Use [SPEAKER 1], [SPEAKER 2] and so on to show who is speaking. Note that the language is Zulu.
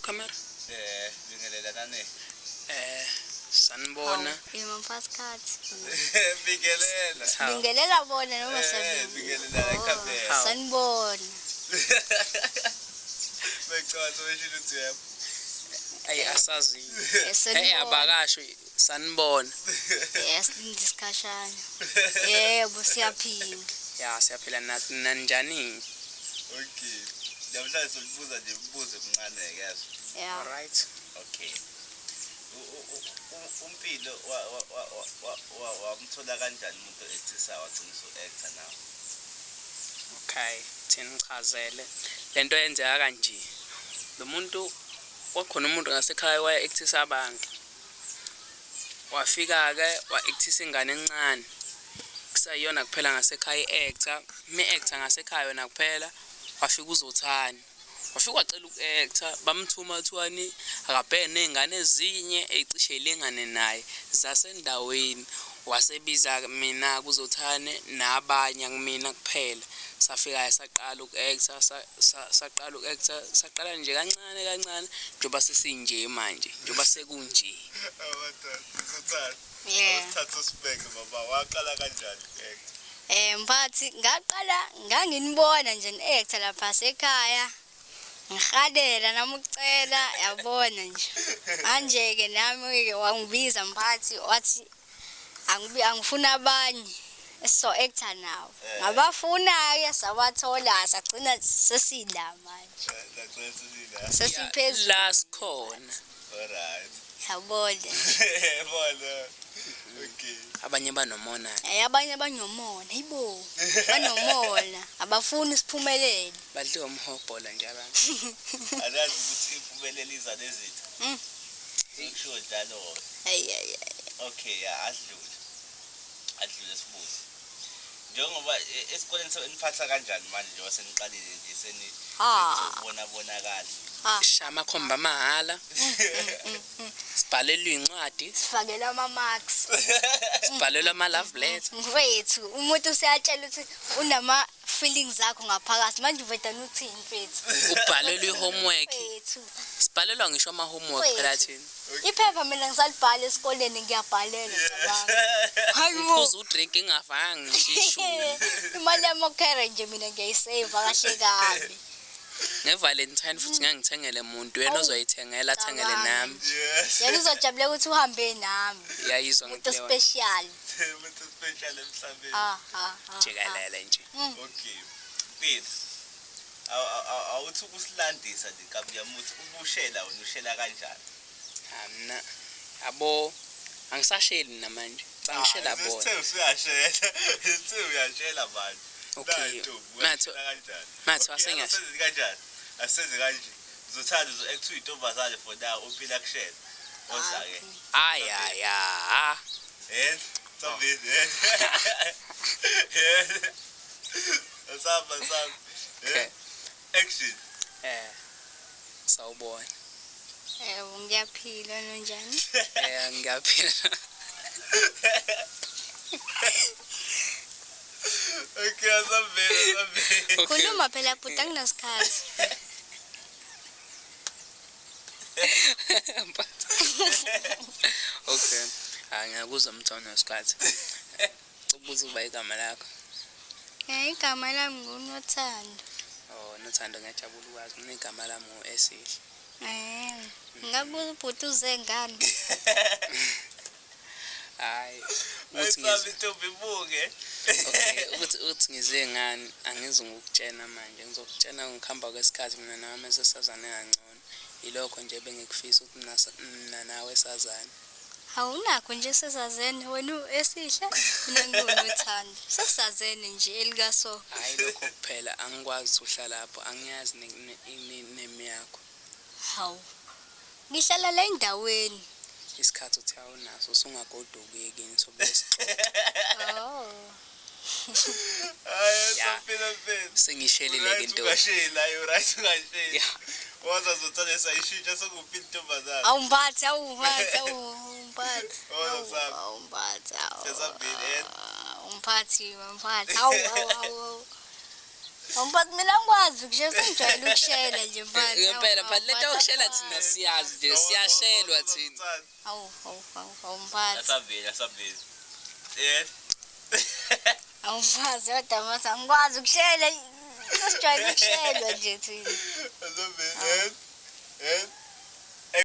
[SPEAKER 1] camera.
[SPEAKER 2] Bingelela nani.
[SPEAKER 1] Sanibona.
[SPEAKER 3] Yima Pascal.
[SPEAKER 2] Bingelela.
[SPEAKER 3] Bingelela bona noma sabi.
[SPEAKER 2] Bingelela ekhaya.
[SPEAKER 3] Sanibona.
[SPEAKER 2] Becala weshilo uthi
[SPEAKER 1] Ay asazi.
[SPEAKER 3] Hey
[SPEAKER 1] abakasho sanibona.
[SPEAKER 3] Yes, discussion. Yebo siyaphila.
[SPEAKER 1] Ya siyaphila nathi nanjani?
[SPEAKER 2] Okay. Namhlanje sibuza nje umbuzo omncane ke yazi.
[SPEAKER 3] Yeah.
[SPEAKER 1] All right.
[SPEAKER 2] Okay. Umpilo wamthola kanjani umuntu ethisa wagcina actor now?
[SPEAKER 1] Okay, thina ngichazele. Lento yenzeka kanje. Lo muntu wakhona umuntu ngasekhaya waya actisa abantu. Wafika ke wa actisa ingane encane. Kusayiyona kuphela ngasekhaya actor, actor ngasekhaya wena kuphela. Wafika uzothani. Wafika wacela uku-actor bamthuma thwani akabhene nezingane ezinye ezicishe ilingane naye zasendaweni wasebiza mina kuzothane nabanye kumina kuphela safika saqala uku-actor saqala uku-actor saqala nje kancane njoba sesinje manje njoba sekunje
[SPEAKER 2] Kuzothani.
[SPEAKER 3] Yeah.
[SPEAKER 2] Usithatha usibeke baba waqala kanjani uku-actor?
[SPEAKER 3] Mphathi ngaqala nganginibona nje ne-actor lapha ekhaya. Ngihadela nami ukucela yabona nje. Manje ke nami ke wangibiza mphathi wathi angifuna abanye so actor nawo. Ngabafuna ke sabathola sagcina sesila manje. Sesiphezulu
[SPEAKER 1] last khona.
[SPEAKER 2] Alright.
[SPEAKER 3] yabona.
[SPEAKER 2] Bona. Okay.
[SPEAKER 1] Abanye banomona.
[SPEAKER 3] Abanye abanomona yibo. Banomona abafuni isiphumelele.
[SPEAKER 1] Badle umhobhola nje abantu.
[SPEAKER 2] Alazi ukuthi impumelelo iza nezitho. Ikusho njalo.
[SPEAKER 3] Hey.
[SPEAKER 2] Okay, yeah, adlule sibuze. Njengoba esikoleni seniphatha kanjani manje njengoba seniqalile nje bonakala.
[SPEAKER 1] Shama khomba mahala. Sibhalelwe incwadi.
[SPEAKER 3] Sifakela ama marks.
[SPEAKER 1] Sibhalelwe ama love letter.
[SPEAKER 3] Mfethu umuntu useyatshela ukuthi unama feelings zakho ngaphakathi manje uvedana uthini mfethu.
[SPEAKER 1] Ubhalelwe homework.
[SPEAKER 3] Mfethu.
[SPEAKER 1] Sibhalelwa ngisho ama homework phela thina.
[SPEAKER 3] Iphepha mina ngisalibhala esikoleni ngiyabhalela cabanga. Hayibo.
[SPEAKER 1] Uphuza udrink ingavanga ngisho.
[SPEAKER 3] Imali yamokhere nje mina ngiyayisave kahle kabi.
[SPEAKER 1] NgeValentine futhi ngangithengele umuntu yena ozoyithengela athengele nami.
[SPEAKER 2] Yes.
[SPEAKER 3] Yena uzojabule ukuthi uhambe nami.
[SPEAKER 1] Yayizwa
[SPEAKER 3] Into
[SPEAKER 1] ngikuleyo.
[SPEAKER 3] special.
[SPEAKER 2] Umuntu special emhlabeni.
[SPEAKER 1] Jikelele nje.
[SPEAKER 2] Okay. Phil. Awuthi ukusilandisa nje kabuyamuthi ubushela wena ushela kanjani?
[SPEAKER 1] Mina abo angisasheli namanje. Bangishela bona.
[SPEAKER 2] Sithe uyashela manje.
[SPEAKER 1] Okay.
[SPEAKER 2] Matho
[SPEAKER 1] Asengathi
[SPEAKER 2] kanjani? Asenze kanje. Uzothanda uzo-act uyintombazane for now uphila kushela. Oza ke.
[SPEAKER 1] Ayaya.
[SPEAKER 2] Somebody. Asaba.
[SPEAKER 1] Okay.
[SPEAKER 2] Action.
[SPEAKER 1] Sawubona.
[SPEAKER 3] Ngiyaphila njani?
[SPEAKER 1] Ngiyaphila.
[SPEAKER 2] Okay, asabela.
[SPEAKER 3] Khuluma phela bhuti anginasikhathi.
[SPEAKER 1] Okay. Ngiyakuzwa mthona isikhathi. Ubuza uba igama lakho.
[SPEAKER 3] Igama lami nguNothando.
[SPEAKER 1] Oh, Nothando ngiyajabula ukwazi unegama lami uEsihle.
[SPEAKER 3] Ngabuza ubhuti uze ngani?
[SPEAKER 1] Hayi.
[SPEAKER 2] Uthi intombi ibuke.
[SPEAKER 1] Okay, uthi ngize ngani angizi ngokutshena manje ngizokutshena ngikhamba kwesikhathi mina nami sesazane kangcono. Ilokho nje bengikufisa ukuthi mina nawe sazane.
[SPEAKER 3] Awunakho nje sesazene wena Esihle mina nguNothando. Sesazene nje elikaso.
[SPEAKER 1] Hayi lokho kuphela angikwazi uhlala lapho angiyazi nemi yakho.
[SPEAKER 3] Hawu. Ngihlala la endaweni.
[SPEAKER 1] Isikhathi uthi awunaso usungagoduki kini sobesixoxa.
[SPEAKER 2] Sophela.
[SPEAKER 1] Sengishelile ke into.
[SPEAKER 2] Ungashela yo right ungashela. Waza zothanda sayishintsha sokuphi intombazana.
[SPEAKER 3] Awumbathi.
[SPEAKER 2] Sesabili.
[SPEAKER 3] Umphathi. Hawu. Umphathi mina ngikwazi nje sengijwayele ukushayela nje mphathi.
[SPEAKER 1] Ngempela phela lento yokushela thina siyazi nje siyashelwa thina.
[SPEAKER 3] Awu mphathi.
[SPEAKER 2] Asabili.
[SPEAKER 3] Awumphathi kodwa mase angikwazi ukushayela. Sesijwayele ukushayelwa nje thina.
[SPEAKER 2] Asabili.